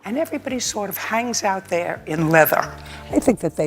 and everybody sort of hangs out there in leather. I think that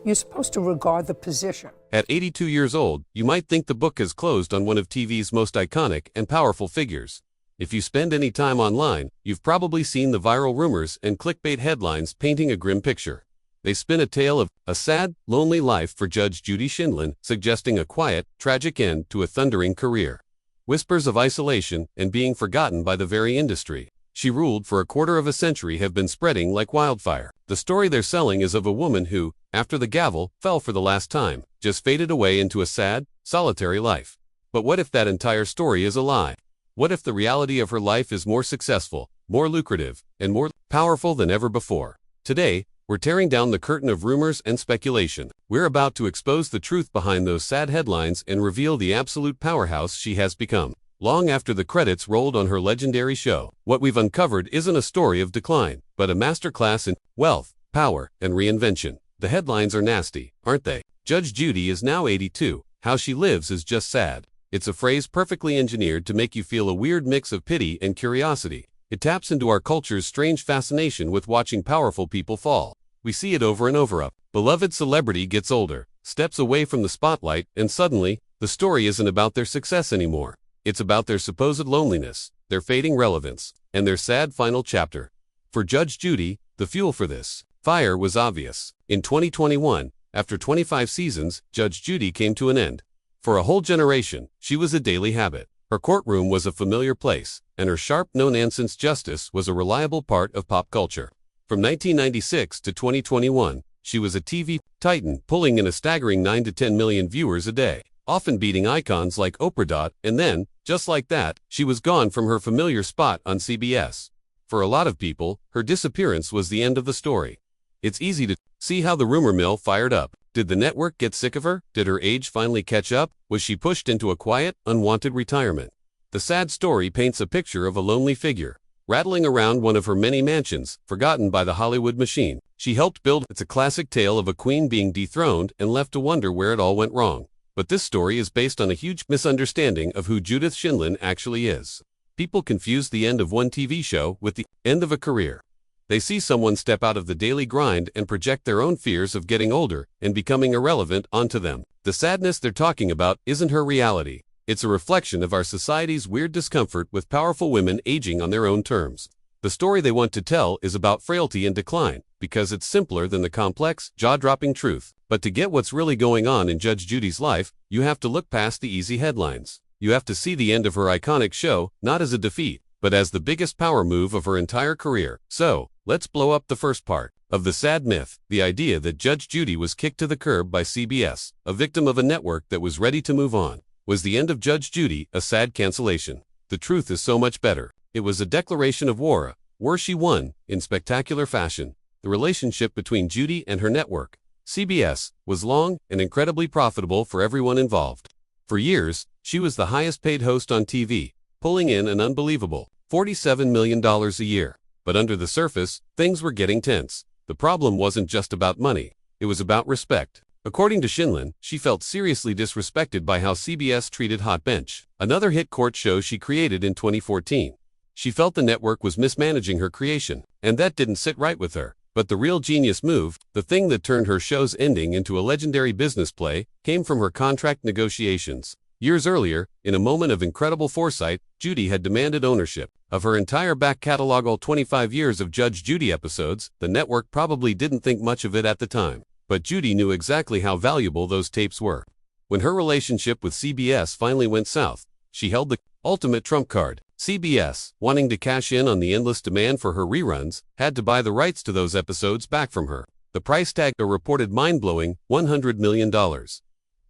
you're supposed to regard the position. At 82 years old, you might think the book has closed on one of TV's most iconic and powerful figures. If you spend any time online, you've probably seen the viral rumors and clickbait headlines painting a grim picture. They spin a tale of a sad, lonely life for Judge Judy Sheindlin, suggesting a quiet, tragic end to a thundering career. Whispers of isolation and being forgotten by the very industry she ruled for a quarter of a century have been spreading like wildfire. The story they're selling is of a woman who, after the gavel fell for the last time, just faded away into a sad, solitary life. But what if that entire story is a lie? What if the reality of her life is more successful, more lucrative, and more powerful than ever before? Today, we're tearing down the curtain of rumors and speculation. We're about to expose the truth behind those sad headlines and reveal the absolute powerhouse she has become. Long after the credits rolled on her legendary show, what we've uncovered isn't a story of decline, but a masterclass in wealth, power, and reinvention. The headlines are nasty, aren't they? Judge Judy is now 82. How she lives is just sad. It's a phrase perfectly engineered to make you feel a weird mix of pity and curiosity. It taps into our culture's strange fascination with watching powerful people fall. We see it over and over. A beloved celebrity gets older, steps away from the spotlight, and suddenly, the story isn't about their success anymore. It's about their supposed loneliness, their fading relevance, and their sad final chapter. For Judge Judy, the fuel for this fire was obvious. In 2021, after 25 seasons, Judge Judy came to an end. For a whole generation, she was a daily habit. Her courtroom was a familiar place, and her sharp, no-nonsense justice was a reliable part of pop culture. From 1996 to 2021, she was a TV titan, pulling in a staggering 9 to 10 million viewers a day, often beating icons like Oprah. And then, just like that, she was gone from her familiar spot on CBS. For a lot of people, her disappearance was the end of the story. It's easy to see how the rumor mill fired up. Did the network get sick of her? Did her age finally catch up? Was she pushed into a quiet, unwanted retirement? The sad story paints a picture of a lonely figure, rattling around one of her many mansions, forgotten by the Hollywood machine she helped build. It's a classic tale of a queen being dethroned and left to wonder where it all went wrong. But this story is based on a huge misunderstanding of who Judith Sheindlin actually is. People confuse the end of one TV show with the end of a career. They see someone step out of the daily grind and project their own fears of getting older and becoming irrelevant onto them. The sadness they're talking about isn't her reality. It's a reflection of our society's weird discomfort with powerful women aging on their own terms. The story they want to tell is about frailty and decline, because it's simpler than the complex, jaw-dropping truth. But to get what's really going on in Judge Judy's life, you have to look past the easy headlines. You have to see the end of her iconic show, not as a defeat, but as the biggest power move of her entire career. So, let's blow up the first part of the sad myth, the idea that Judge Judy was kicked to the curb by CBS, a victim of a network that was ready to move on. Was the end of Judge Judy a sad cancellation? The truth is so much better. It was a declaration of war she won, in spectacular fashion. The relationship between Judy and her network, CBS, was long and incredibly profitable for everyone involved. For years, she was the highest-paid host on TV, pulling in an unbelievable $47 million a year. But under the surface, things were getting tense. The problem wasn't just about money. It was about respect. According to Sheindlin, she felt seriously disrespected by how CBS treated Hot Bench, another hit court show she created in 2014. She felt the network was mismanaging her creation, and that didn't sit right with her. But the real genius move, the thing that turned her show's ending into a legendary business play, came from her contract negotiations. Years earlier, in a moment of incredible foresight, Judy had demanded ownership of her entire back catalog. All 25 years of Judge Judy episodes. The network probably didn't think much of it at the time, but Judy knew exactly how valuable those tapes were. When her relationship with CBS finally went south, she held the ultimate trump card. CBS, wanting to cash in on the endless demand for her reruns, had to buy the rights to those episodes back from her. The price tag, a reported mind-blowing $100 million.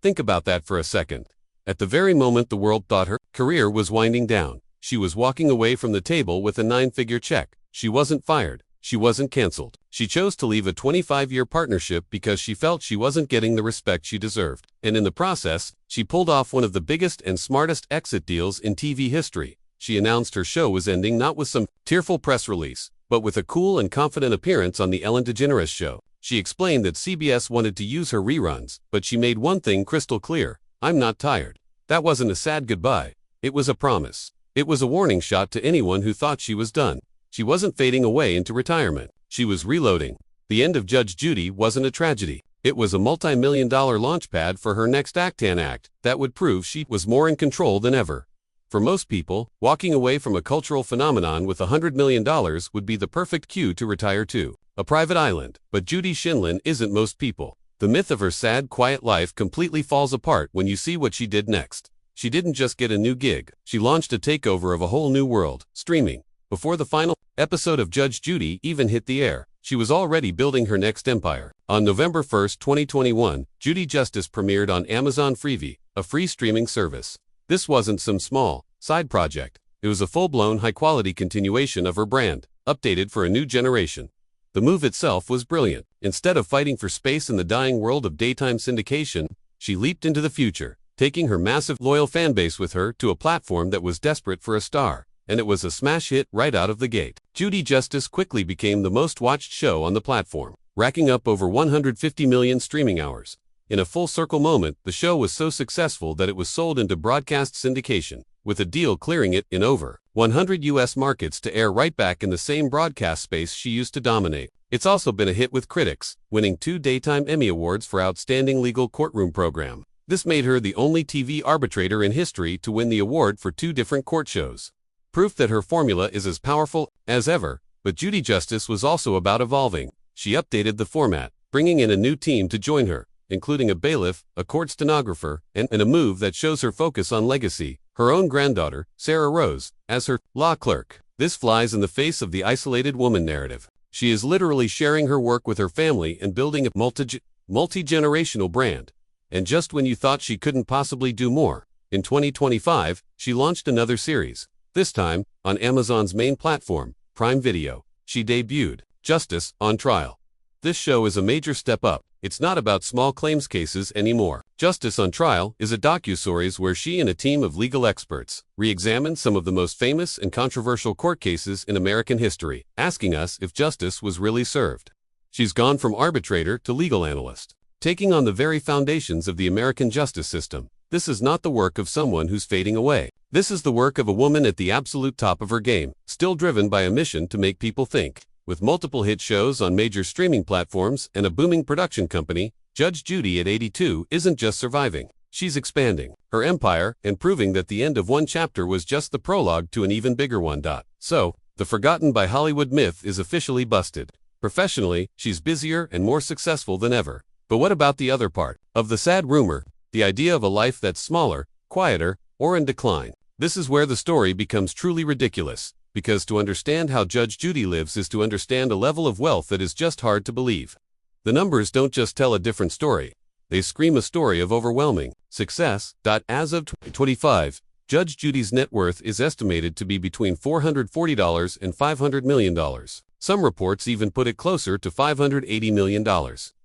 Think about that for a second. At the very moment the world thought her career was winding down, she was walking away from the table with a 9-figure check. She wasn't fired. She wasn't canceled. She chose to leave a 25-year partnership because she felt she wasn't getting the respect she deserved. And in the process, she pulled off one of the biggest and smartest exit deals in TV history. She announced her show was ending not with some tearful press release, but with a cool and confident appearance on the Ellen DeGeneres show. She explained that CBS wanted to use her reruns, but she made one thing crystal clear: "I'm not tired." That wasn't a sad goodbye. It was a promise. It was a warning shot to anyone who thought she was done. She wasn't fading away into retirement. She was reloading. The end of Judge Judy wasn't a tragedy. It was a multi-million-dollar launchpad for her next act that would prove she was more in control than ever. For most people, walking away from a cultural phenomenon with $100 million would be the perfect cue to retire to a private island. But Judy Sheindlin isn't most people. The myth of her sad, quiet life completely falls apart when you see what she did next. She didn't just get a new gig. She launched a takeover of a whole new world, streaming. Before the final episode of Judge Judy even hit the air, she was already building her next empire. On November 1, 2021, Judy Justice premiered on Amazon Freevee, a free streaming service. This wasn't some small side project. It was a full-blown, high-quality continuation of her brand, updated for a new generation. The move itself was brilliant. Instead of fighting for space in the dying world of daytime syndication, she leaped into the future, taking her massive, loyal fanbase with her to a platform that was desperate for a star. And it was a smash hit right out of the gate. Judy Justice quickly became the most watched show on the platform, racking up over 150 million streaming hours. In a full-circle moment, the show was so successful that it was sold into broadcast syndication, with a deal clearing it in over 100 U.S. markets to air right back in the same broadcast space she used to dominate. It's also been a hit with critics, winning 2 Daytime Emmy Awards for Outstanding Legal Courtroom Program. This made her the only TV arbitrator in history to win the award for 2 different court shows. Proof that her formula is as powerful as ever. But Judy Justice was also about evolving. She updated the format, bringing in a new team to join her, including a bailiff, a court stenographer, and a move that shows her focus on legacy, her own granddaughter, Sarah Rose, as her law clerk. This flies in the face of the isolated woman narrative. She is literally sharing her work with her family and building a multi-generational brand. And just when you thought she couldn't possibly do more, in 2025, she launched another series. This time, on Amazon's main platform, Prime Video, she debuted Justice on Trial. This show is a major step up. It's not about small claims cases anymore. Justice on Trial is a docuseries where she and a team of legal experts re-examine some of the most famous and controversial court cases in American history, asking us if justice was really served. She's gone from arbitrator to legal analyst, taking on the very foundations of the American justice system. This is not the work of someone who's fading away. This is the work of a woman at the absolute top of her game, still driven by a mission to make people think. With multiple hit shows on major streaming platforms and a booming production company, Judge Judy at 82 isn't just surviving. She's expanding her empire and proving that the end of one chapter was just the prologue to an even bigger one. So, the forgotten by Hollywood myth is officially busted. Professionally, she's busier and more successful than ever. But what about the other part of the sad rumor? The idea of a life that's smaller, quieter, or in decline. This is where the story becomes truly ridiculous, because to understand how Judge Judy lives is to understand a level of wealth that is just hard to believe. The numbers don't just tell a different story. They scream a story of overwhelming success. As of 2025, Judge Judy's net worth is estimated to be between $440 and $500 million. Some reports even put it closer to $580 million.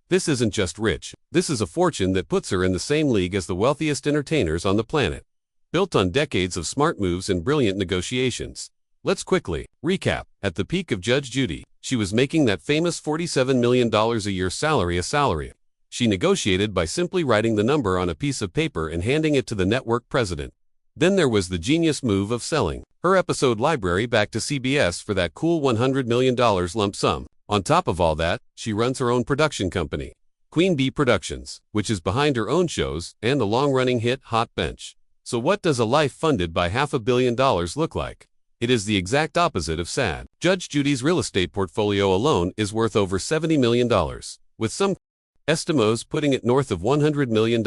This isn't just rich. This is a fortune that puts her in the same league as the wealthiest entertainers on the planet. Built on decades of smart moves and brilliant negotiations. Let's quickly recap. At the peak of Judge Judy, she was making that famous $47 million a year salary a salary. She negotiated by simply writing the number on a piece of paper and handing it to the network president. Then there was the genius move of selling her episode library back to CBS for that cool $100 million lump sum. On top of all that, she runs her own production company, Queen Bee Productions, which is behind her own shows and the long-running hit Hot Bench. So what does a life funded by $500 million look like? It is the exact opposite of sad. Judge Judy's real estate portfolio alone is worth over $70 million, with some estimos putting it north of $100 million.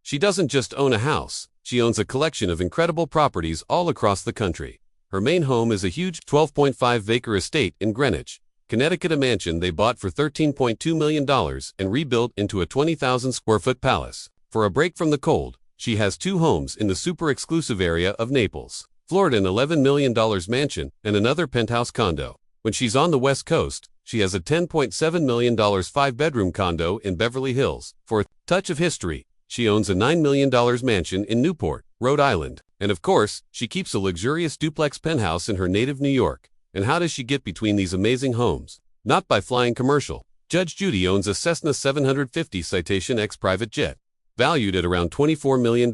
She doesn't just own a house, she owns a collection of incredible properties all across the country. Her main home is a huge 12.5-acre estate in Greenwich, Connecticut, a mansion they bought for $13.2 million and rebuilt into a 20,000-square-foot palace. For a break from the cold, she has 2 homes in the super-exclusive area of Naples, Florida, an $11 million mansion and another penthouse condo. When she's on the West Coast, she has a $10.7 million 5-bedroom condo in Beverly Hills. For a touch of history, she owns a $9 million mansion in Newport, Rhode Island. And of course, she keeps a luxurious duplex penthouse in her native New York. And how does she get between these amazing homes? Not by flying commercial. Judge Judy owns a Cessna 750 Citation X private jet, valued at around $24 million.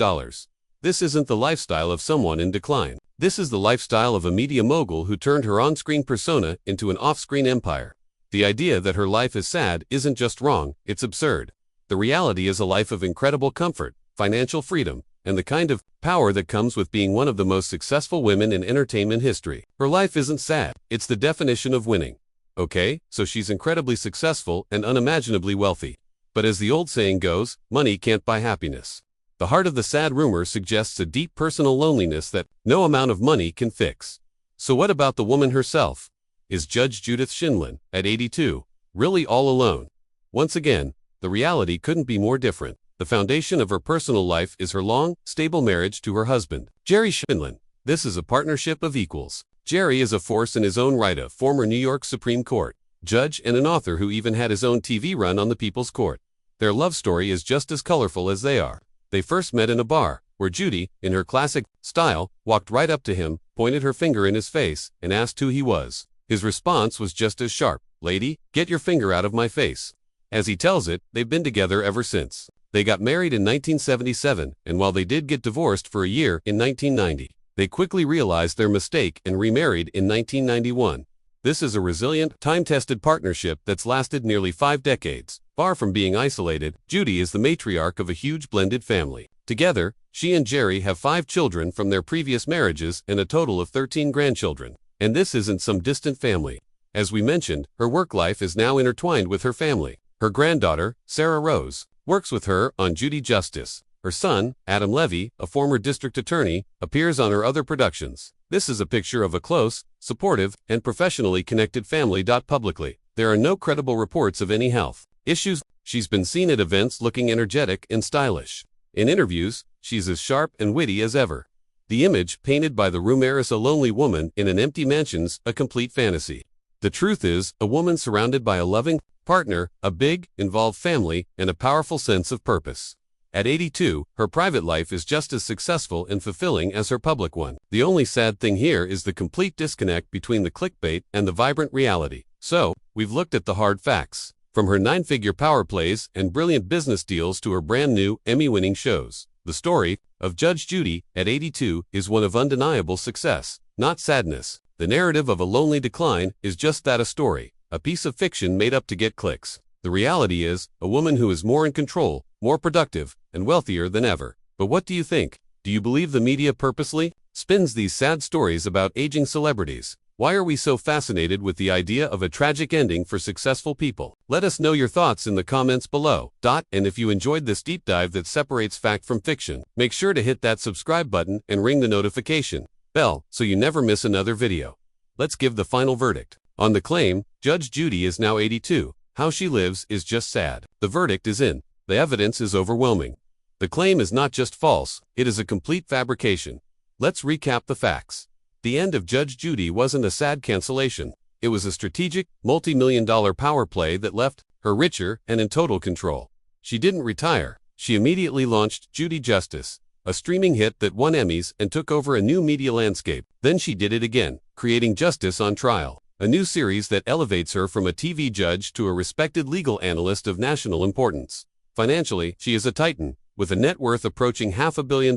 This isn't the lifestyle of someone in decline. This is the lifestyle of a media mogul who turned her on-screen persona into an off-screen empire. The idea that her life is sad isn't just wrong, it's absurd. The reality is a life of incredible comfort, financial freedom, and the kind of power that comes with being one of the most successful women in entertainment history. Her life isn't sad, it's the definition of winning. Okay, so she's incredibly successful and unimaginably wealthy. But as the old saying goes, money can't buy happiness. The heart of the sad rumor suggests a deep personal loneliness that no amount of money can fix. So what about the woman herself? Is Judge Judy Sheindlin, at 82, really all alone? Once again, the reality couldn't be more different. The foundation of her personal life is her long, stable marriage to her husband, Judy Sheindlin. This is a partnership of equals. Jerry is a force in his own right, a former New York Supreme Court judge and an author who even had his own TV run on the People's Court. Their love story is just as colorful as they are. They first met in a bar, where Judy, in her classic style, walked right up to him, pointed her finger in his face, and asked who he was. His response was just as sharp: "Lady, get your finger out of my face." As he tells it, they've been together ever since. They got married in 1977, and while they did get divorced for a year in 1990, they quickly realized their mistake and remarried in 1991. This is a resilient, time-tested partnership that's lasted nearly 5 decades. Far from being isolated, Judy is the matriarch of a huge blended family. Together, she and Jerry have 5 children from their previous marriages and a total of 13 grandchildren. And this isn't some distant family. As we mentioned, her work life is now intertwined with her family. Her granddaughter, Sarah Rose, works with her on Judy Justice. Her son, Adam Levy, a former district attorney, appears on her other productions. This is a picture of a close, supportive, and professionally connected family. Publicly, there are no credible reports of any health issues. She's been seen at events looking energetic and stylish. In interviews, she's as sharp and witty as ever. The image painted by the rumor is a lonely woman in an empty mansion's a complete fantasy. The truth is, a woman surrounded by a loving partner, a big, involved family, and a powerful sense of purpose. At 82, her private life is just as successful and fulfilling as her public one. The only sad thing here is the complete disconnect between the clickbait and the vibrant reality. So, we've looked at the hard facts. From her 9-figure power plays and brilliant business deals to her brand new, Emmy-winning shows. The story of Judge Judy, at 82, is one of undeniable success, not sadness. The narrative of a lonely decline is just that, a story, a piece of fiction made up to get clicks. The reality is, a woman who is more in control, more productive, and wealthier than ever. But what do you think? Do you believe the media purposely spins these sad stories about aging celebrities? Why are we so fascinated with the idea of a tragic ending for successful people? Let us know your thoughts in the comments below. And if you enjoyed this deep dive that separates fact from fiction, make sure to hit that subscribe button and ring the notification bell so you never miss another video. Let's give the final verdict. On the claim, Judge Judy is now 82. How she lives is just sad. The verdict is in. The evidence is overwhelming. The claim is not just false, it is a complete fabrication. Let's recap the facts. The end of Judge Judy wasn't a sad cancellation. It was a strategic, multi-million-dollar power play that left her richer and in total control. She didn't retire. She immediately launched Judy Justice, a streaming hit that won Emmys and took over a new media landscape. Then she did it again, creating Justice on Trial, a new series that elevates her from a TV judge to a respected legal analyst of national importance. Financially, she is a titan, with a net worth approaching $500 million,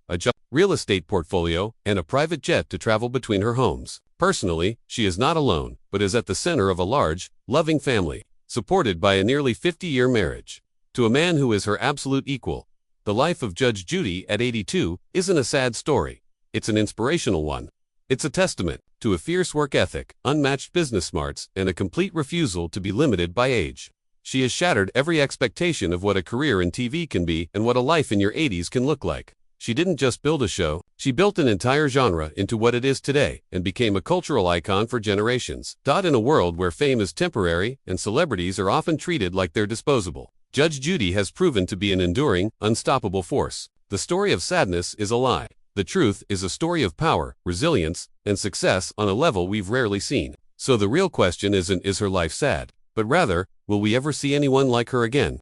a real estate portfolio, and a private jet to travel between her homes. Personally, she is not alone, but is at the center of a large, loving family, supported by a nearly 50-year marriage to a man who is her absolute equal. The life of Judge Judy at 82 isn't a sad story. It's an inspirational one. It's a testament to a fierce work ethic, unmatched business smarts, and a complete refusal to be limited by age. She has shattered every expectation of what a career in TV can be and what a life in your 80s can look like. She didn't just build a show, she built an entire genre into what it is today and became a cultural icon for generations. In a world where fame is temporary and celebrities are often treated like they're disposable, Judge Judy has proven to be an enduring, unstoppable force. The story of sadness is a lie. The truth is a story of power, resilience, and success on a level we've rarely seen. So the real question isn't, is her life sad? But rather, will we ever see anyone like her again?